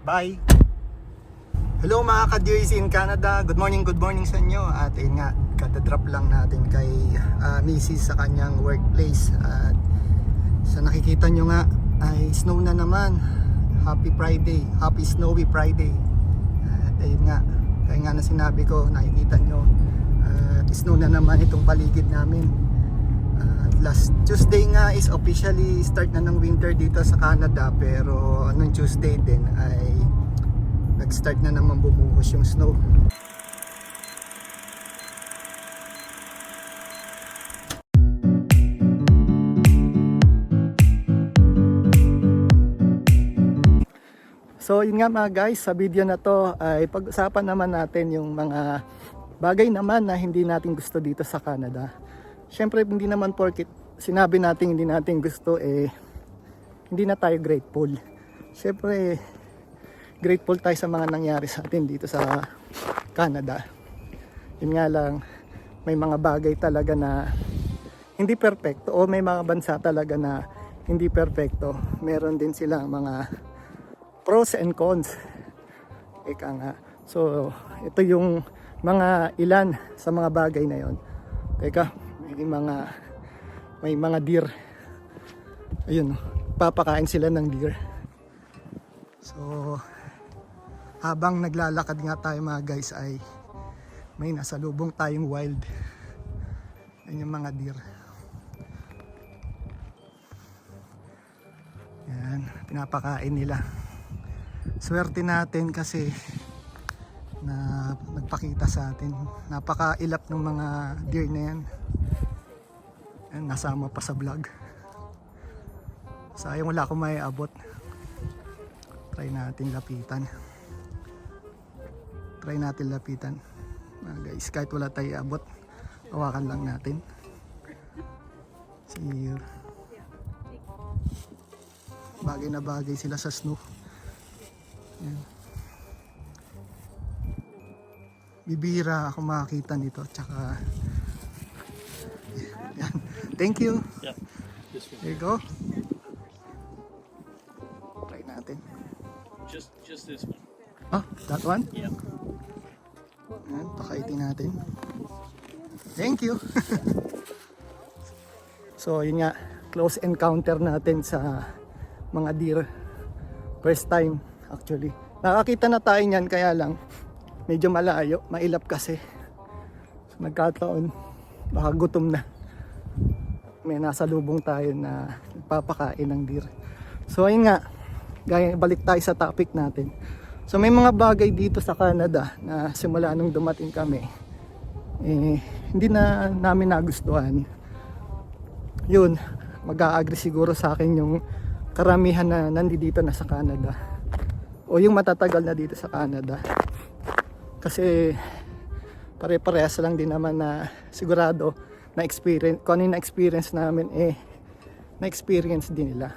Bye! Hello mga ka-dears in Canada, good morning sa inyo. At ayun nga, kada-drop lang natin kay Mrs. sa kanyang workplace. At sa nakikita nyo nga ay snow na naman. Happy Friday, happy snowy Friday. At ayun nga, kaya nga na sinabi ko, nakikita nyo, snow na naman itong paligid namin. Last Tuesday nga is officially start na ng winter dito sa Canada, pero nung Tuesday din ay nag-start na naman bumuhos yung snow. So yun nga mga guys, sa video na to ay pag-usapan naman natin yung mga bagay naman na hindi natin gusto dito sa Canada. Syempre hindi naman porket sinabi natin hindi natin gusto hindi na tayo grateful. Syempre grateful tayo sa mga nangyari sa atin dito sa Canada. Yun nga lang, may mga bagay talaga na hindi perfecto, o may mga bansa talaga na hindi perfecto. Meron din silang mga pros and cons. Ika nga. So ito yung mga ilan sa mga bagay na yon. Teka, may mga deer. Ayun, papakain sila ng deer. So habang naglalakad nga tayo mga guys ay may nasalubong tayong wild. Yan yung mga deer. Yan, pinapakain nila. Swerte natin kasi na nagpakita sa atin. Napakailap ng mga deer na yan. Yan, nasama pa sa vlog. Sayang wala akong maiabot. Try natin lapitan. Guys, kahit wala tayo abot, hawakan lang natin. See, bagay na bagay sila sa snow. Yan. Bibira ako makakita nito, tsaka yan. Thank you. Yeah. There you go. Try natin. Just this one. Oh, that one? Yeah. Yan, pakaitin natin. Thank you. So yun nga, close encounter natin sa mga deer. First time actually. Nakakita na tayo niyan, kaya lang medyo malayo, mailap kasi. So, nagkataon, baka gutom na. May nasa lubong tayo na nagpapakain ng deer. So ayun nga, balik tayo sa topic natin. So may mga bagay dito sa Canada na simula nung dumating kami, hindi na namin nagustuhan. Yun, mag-a-agree siguro sa akin yung karamihan na nandito na sa Canada, o yung matatagal na dito sa Canada. Kasi pare-parehas lang din naman na sigurado na experience, kung ano yung na-experience namin, na-experience din nila.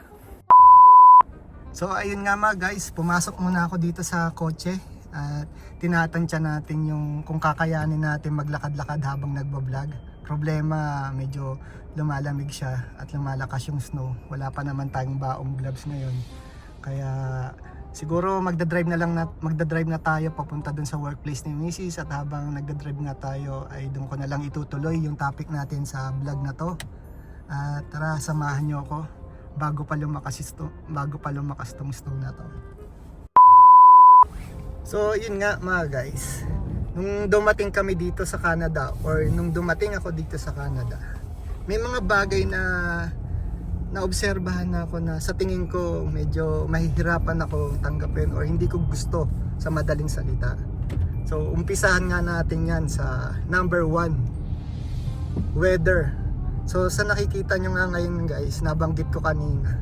So ayun nga mga guys, pumasok muna ako dito sa kotse at tinatansya natin yung kung kakayanin natin maglakad-lakad habang nagbablog. Problema, medyo lumalamig siya at lumalakas yung snow. Wala pa naman tayong baong gloves ngayon. Kaya siguro magdadrive na tayo papunta dun sa workplace ni Mrs. At habang nagdadrive nga tayo ay doon ko na lang itutuloy yung topic natin sa vlog na to. At tara, samahan nyo ako bago pa lumakas tong snow na to. So yun nga mga guys, nung dumating kami dito sa Canada, or nung dumating ako dito sa Canada, may mga bagay na naobserbahan na ako na sa tingin ko medyo mahihirapan ako tanggapin or hindi ko gusto sa madaling salita. So umpisahan nga natin yan sa number 1, weather. So sa nakikita nyo nga ngayon guys, nabanggit ko kanina,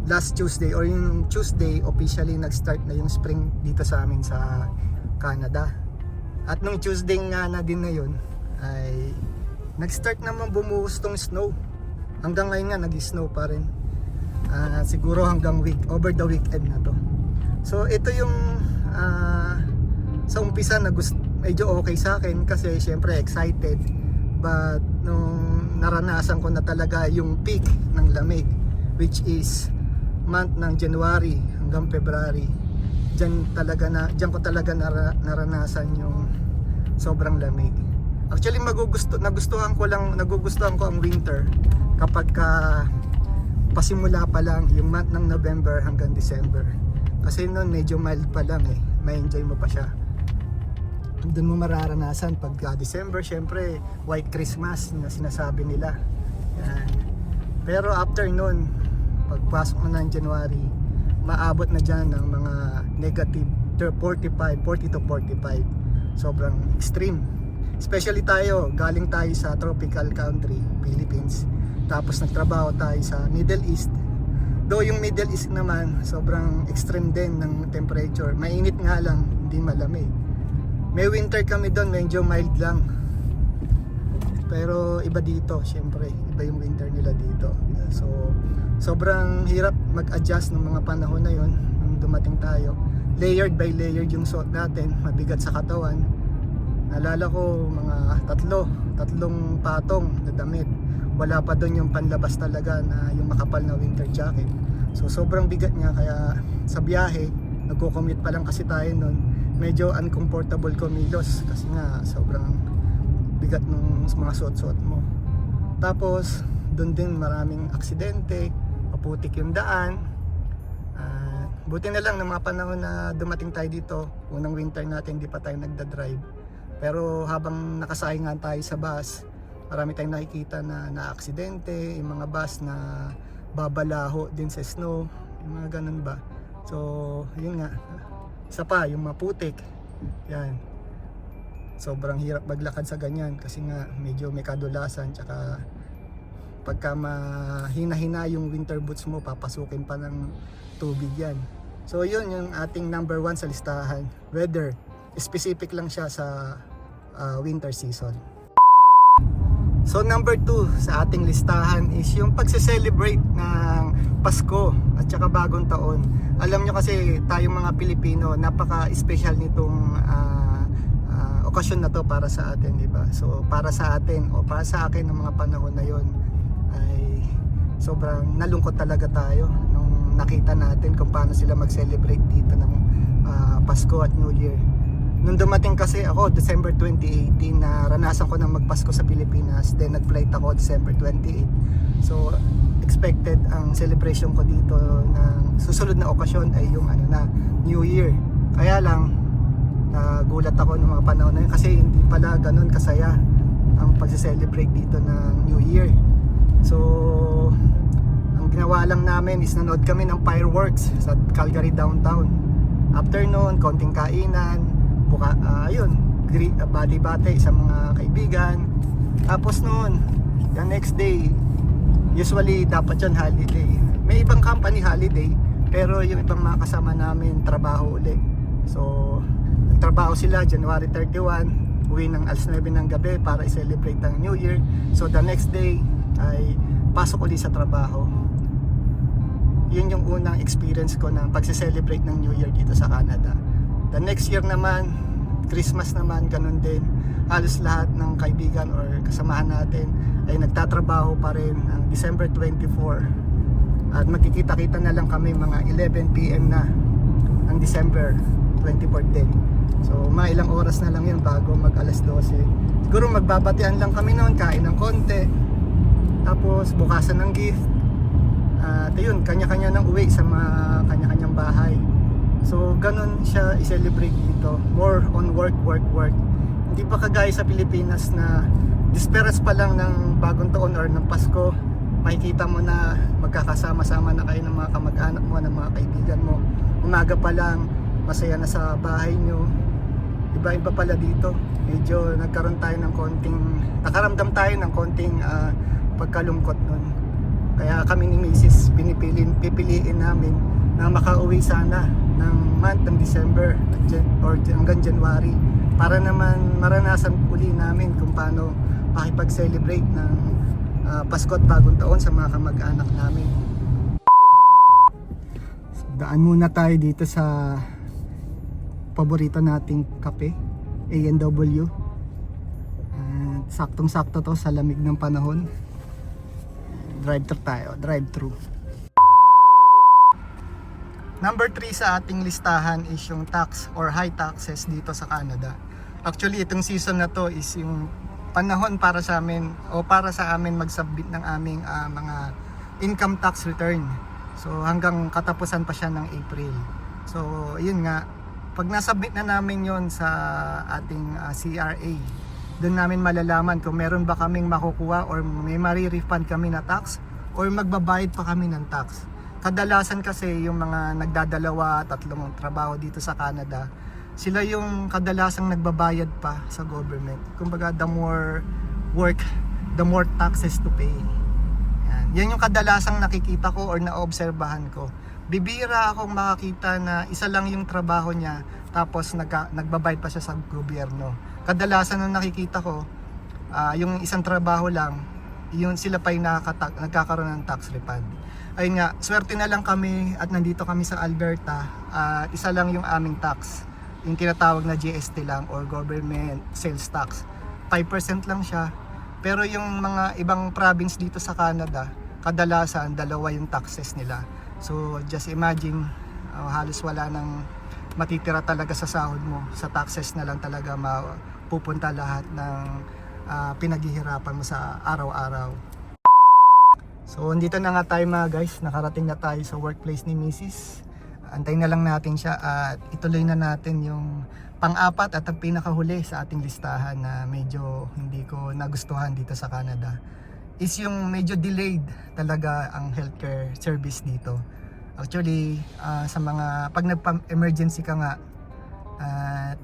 last Tuesday or yung Tuesday officially nag-start na yung spring dito sa amin sa Canada. At nung Tuesday nga na din na yun ay nag-start naman bumuhos tong snow. Hanggang ngayon nga nag-snow pa rin. Siguro hanggang over the weekend na to. So ito yung sa umpisa na medyo okay sa akin kasi syempre excited. But nung naranasan ko na talaga yung peak ng lamig, which is month ng January hanggang February. Diyan ko talaga naranasan yung sobrang lamig. Actually nagustuhan ko ang winter kapag pasimula pa lang yung month ng November hanggang December. Kasi noon medyo mild pa lang may enjoy mo pa siya. Doon mo mararanasan pag December, syempre White Christmas na sinasabi nila. Yan. Pero after noon, pagpasok na ng January, maabot na dyan ng mga negative 40 to 45. Sobrang extreme. Especially tayo, galing tayo sa tropical country, Philippines. Tapos nagtrabaho tayo sa Middle East. Though yung Middle East naman, sobrang extreme din ng temperature. Mainit nga lang, hindi malamig. May winter kami doon, medyo mild lang. Pero iba dito, syempre, iba yung winter nila dito. So, sobrang hirap mag-adjust ng mga panahon na yon nung dumating tayo. Layered by layered yung suot natin, mabigat sa katawan. Naalala ko mga tatlong patong na damit. Wala pa doon yung panlabas talaga na yung makapal na winter jacket. So sobrang bigat niya, kaya sa biyahe, nagko-commute pa lang kasi tayo noon. Medyo uncomfortable kumilos kasi nga sobrang bigat ng mga suot-suot mo. Tapos doon din maraming aksidente, maputik yung daan. Buti na lang ng mga panahon na dumating tayo dito, unang winter natin, hindi pa tayo nagda-drive. Pero habang nakasahingan tayo sa bus, marami tayong nakikita na aksidente, yung mga bus na babalaho din sa snow, yung mga ganun ba. So yun nga, isa pa yung maputik. Yan, sobrang hirap maglakad sa ganyan kasi nga medyo may kadulasan, tsaka pagka mahina-hina yung winter boots mo, papasukin pa ng tubig yan. So yun yung ating number 1 sa listahan, weather. Specific lang siya sa winter season. So number 2 sa ating listahan is yung pagse-celebrate ng Pasko at saka Bagong Taon. Alam nyo kasi tayong mga Pilipino, napaka-special nitong okasyon na to para sa atin, di ba? So para sa atin o para sa akin ng mga panahon na yon ay sobrang nalungkot talaga tayo nung nakita natin kung paano sila mag-celebrate dito ng Pasko at New Year. Nung dumating kasi ako, December 2018, naranasan ko na magpasko sa Pilipinas. Then nag-flight ako December 28. So expected ang celebration ko dito ng susunod na okasyon ay yung New Year. Kaya lang nagulat ako ng mga panahon na yun kasi hindi pala ganun kasaya ang pag-celebrate dito ng New Year. So ang ginawa lang namin is nanood kami ng fireworks sa Calgary downtown. After noon, konting kainan, bati-bati sa mga kaibigan. Tapos noon, the next day, usually dapat yun holiday. May ibang company holiday, pero yung ibang mga kasama namin trabaho uli. So nagtrabaho sila January 31, uwi ng alas 9 ng gabi para i-celebrate ang New Year. So the next day ay pasok uli sa trabaho. Yun yung unang experience ko ng pagse-celebrate ng New Year dito sa Canada. The next year naman, Christmas naman, ganun din. Halos lahat ng kaibigan or kasamahan natin ay nagtatrabaho pa rin ng December 24. At magkikita-kita na lang kami mga 11 PM na ng December 24 din. So mga ilang oras na lang yun bago mag alas 12. Siguro magbabatian lang kami noon, kain ng konti. Tapos bukasan ng gift. At yun, kanya-kanya nang uwi sa mga kanya-kanyang bahay. So ganun siya i-celebrate dito. More on work. Hindi pa kagaya sa Pilipinas na disperas pa lang ng Bagong Taon or ng Pasko, makikita mo na magkakasama-sama na kayo ng mga kamag-anak mo, ng mga kaibigan mo. Umaga pa lang, masaya na sa bahay nyo. Iba-iba pala dito. Medyo nakaramdam tayo ng konting pagkalungkot nun. Kaya kami ni Mrs. pipiliin namin na makauwi sana ng month ng December or hanggang January para naman maranasan uli namin kung paano makipag-celebrate ng Pasko at Bagong Taon sa mga kamag-anak namin. So, daan muna tayo dito sa paborito nating kape, A&W. Saktong-sakto to sa lamig ng panahon. Drive-thru tayo, drive-thru. Number 3 sa ating listahan is yung tax or high taxes dito sa Canada. Actually, itong season na to is yung panahon para sa amin o para sa amin mag-submit ng aming mga income tax return. So hanggang katapusan pa siya ng April. So yun nga, pag nasubmit na namin yon sa ating CRA, doon namin malalaman kung meron ba kaming makukuha or may mari-refund kami na tax or magbabayad pa kami ng tax. Kadalasan kasi yung mga nagdadalawa, tatlong trabaho dito sa Canada, sila yung kadalasang nagbabayad pa sa government. Kumbaga, the more work, the more taxes to pay. Yan yung kadalasang nakikita ko or naobserbahan ko. Bibira akong makakita na isa lang yung trabaho niya tapos nagbabayad pa siya sa gobyerno. Kadalasan nung nakikita ko, yung isang trabaho lang, yun sila pa yung nagkakaroon ng tax refund. Ayun nga, swerte na lang kami at nandito kami sa Alberta. Isa lang yung aming tax, yung tinatawag na GST lang or government sales tax. 5% lang siya. Pero yung mga ibang province dito sa Canada, kadalasan dalawa yung taxes nila. So just imagine, halos wala nang matitira talaga sa sahod mo. Sa taxes na lang talaga mapupunta lahat ng pinaghihirapan mo sa araw-araw. So dito na nga tayo mga guys, nakarating na tayo sa workplace ni Mrs. Antayin na lang natin siya at ituloy na natin yung pang-apat at ang pinakahuli sa ating listahan na medyo hindi ko nagustuhan dito sa Canada is yung medyo delayed talaga ang healthcare service dito. Actually, sa mga pag nagpa-emergency ka nga,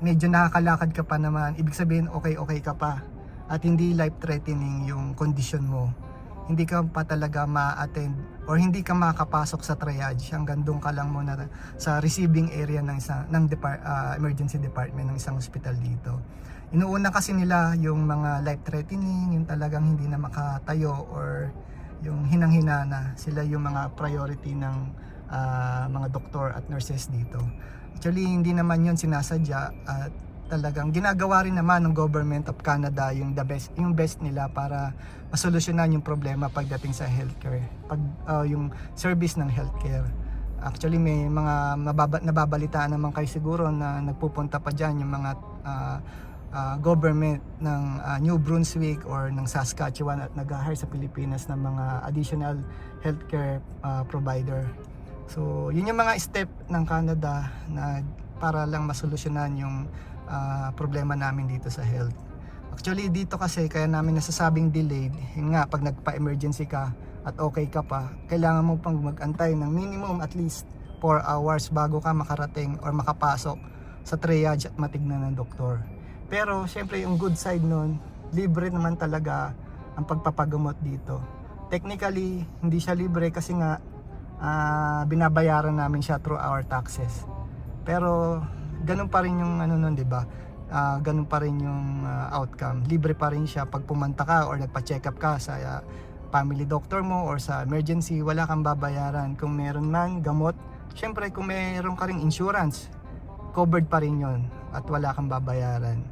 medyo nakakalakad ka pa naman, ibig sabihin okay ka pa at hindi life-threatening yung condition mo. Hindi ka pa talaga ma-attend or hindi ka makapasok sa triage, hanggang doon ka lang muna sa receiving area ng emergency department ng isang hospital dito. Inuuna kasi nila yung mga life-threatening, yung talagang hindi na makatayo or yung hinang-hina na. Sila yung mga priority ng mga doktor at nurses dito. Actually, hindi naman yun sinasadya at talagang ginagawa rin naman ng Government of Canada yung best nila para masolusyonan yung problema pagdating sa healthcare, yung service ng healthcare. Actually, may mga nababalitaan naman kayo siguro na nagpupunta pa dyan yung mga government ng New Brunswick or ng Saskatchewan at nag-hire sa Pilipinas ng mga additional healthcare provider. So yun yung mga step ng Canada na para lang masolusyonan yung problema namin dito sa health. Actually dito kasi kaya namin nasasabing delayed, yun nga, pag nagpa-emergency ka at okay ka pa, kailangan mo pang mag-antay ng minimum at least 4 hours bago ka makarating or makapasok sa triage at matignan ng doktor. Pero syempre yung good side nun, libre naman talaga ang pagpapagamot dito. Technically hindi siya libre kasi nga binabayaran namin siya through our taxes. Pero ganun pa rin yung ano nun, 'di ba? Ganun pa rin yung outcome. Libre pa rin siya pag pumunta ka or nagpa-check up ka sa family doctor mo or sa emergency, wala kang babayaran. Kung meron man gamot, syempre kung meron ka ring insurance, covered pa rin 'yon at wala kang babayaran.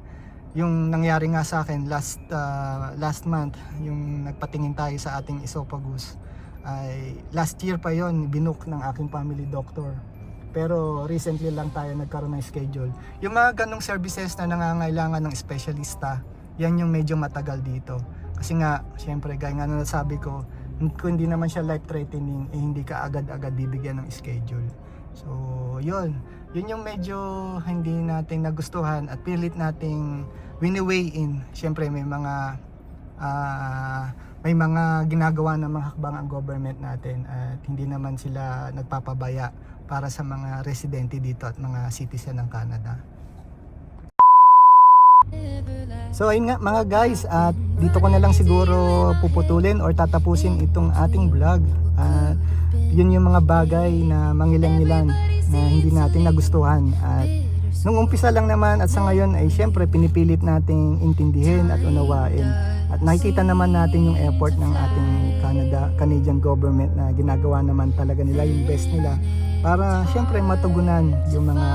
Yung nangyari nga sa akin last month, yung nagpatingin tayo sa ating esophagus, ay last year pa yon binook ng aking family doctor. Pero recently lang tayo nagkaroon ng schedule. Yung mga ganong services na nangangailangan ng espesyalista, yan yung medyo matagal dito. Kasi nga, syempre, gaya nga nasabi ko, kung hindi naman siya life-threatening, hindi ka agad-agad bibigyan ng schedule. So, yun yung medyo hindi natin nagustuhan at pilit nating wini-weigh in. Syempre, may mga ginagawa ng mga hakbang ang government natin at hindi naman sila nagpapabaya para sa mga residente dito at mga citizen ng Canada. So ayun nga mga guys, at dito ko na lang siguro puputulin or tatapusin itong ating vlog. Yun yung mga bagay na mangilan-ngilan na hindi natin nagustuhan. At nung umpisa lang naman at sa ngayon ay syempre pinipilit nating intindihin at unawain. At nakikita naman natin yung effort ng ating Canadian government na ginagawa naman talaga nila yung best nila para syempre matugunan yung mga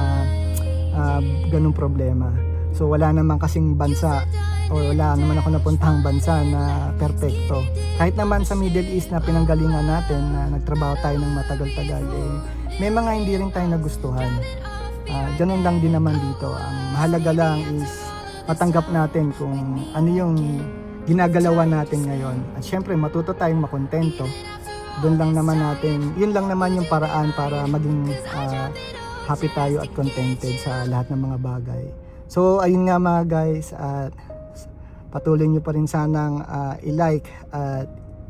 ganung problema. So wala naman kasing bansa or wala naman ako napuntahang bansa na perpekto. Kahit naman sa Middle East na pinanggalingan natin na nagtrabaho tayo ng matagal-tagal, may mga hindi rin tayo nagustuhan. Ganun lang din naman dito. Ang mahalaga lang is matanggap natin kung ano yung ginagalawan natin ngayon. At syempre matuto tayong makontento. Doon lang naman natin, yun lang naman yung paraan para maging happy tayo at contented sa lahat ng mga bagay. So ayun nga mga guys, at patuloy nyo pa rin sanang i-like at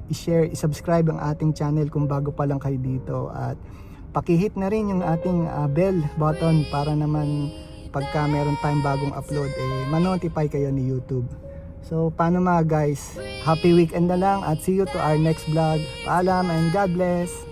i-share, i-subscribe ang ating channel kung bago pa lang kayo dito, at pakihit na rin yung ating bell button para naman pagka meron tayong bagong upload ma-notify kayo ni YouTube. So paano mga guys, happy weekend na lang at see you to our next vlog. Paalam and God bless.